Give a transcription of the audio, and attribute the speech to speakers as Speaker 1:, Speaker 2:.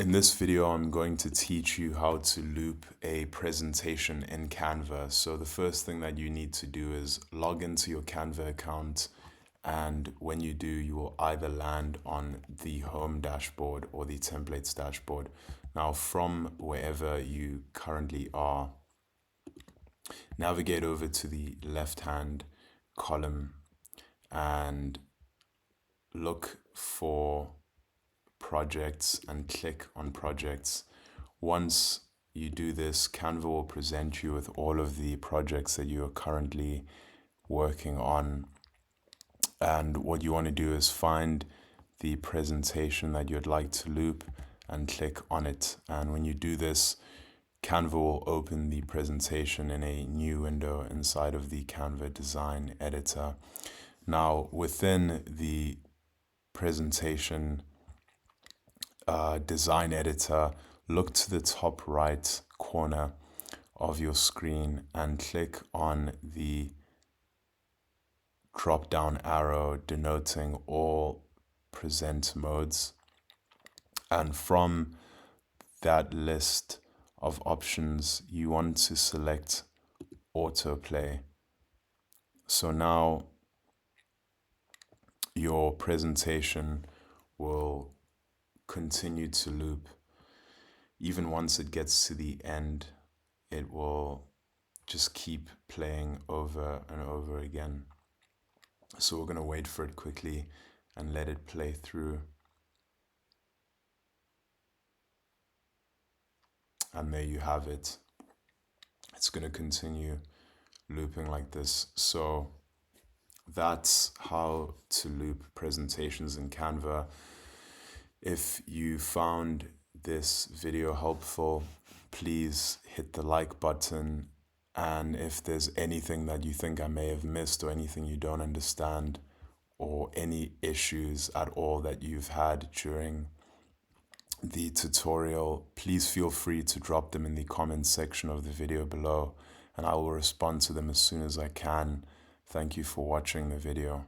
Speaker 1: In this video, I'm going to teach you how to loop a presentation in Canva. So the first thing that you need to do is log into your Canva account. And when you do, you will either land on the home dashboard or the templates dashboard. Now, from wherever you currently are, navigate over to the left-hand column and look for projects and click on projects. Once you do this, Canva will present you with all of the projects that you are currently working on. And what you want to do is find the presentation that you'd like to loop and click on it. And when you do this, Canva will open the presentation in a new window inside of the Canva design editor. Now, within the presentation design editor, look to the top right corner of your screen and click on the drop down arrow denoting all present modes. And from that list of options, you want to select autoplay. So now your presentation will continue to loop. Even once it gets to the end, it will just keep playing over and over again. So we're going to wait for it quickly and let it play through. And there you have it. It's going to continue looping like this. So that's how to loop presentations in Canva. If you found this video helpful, please hit the like button. And if there's anything that you think I may have missed or anything you don't understand or any issues at all that you've had during the tutorial, please feel free to drop them in the comments section of the video below and I will respond to them as soon as I can. Thank you for watching the video.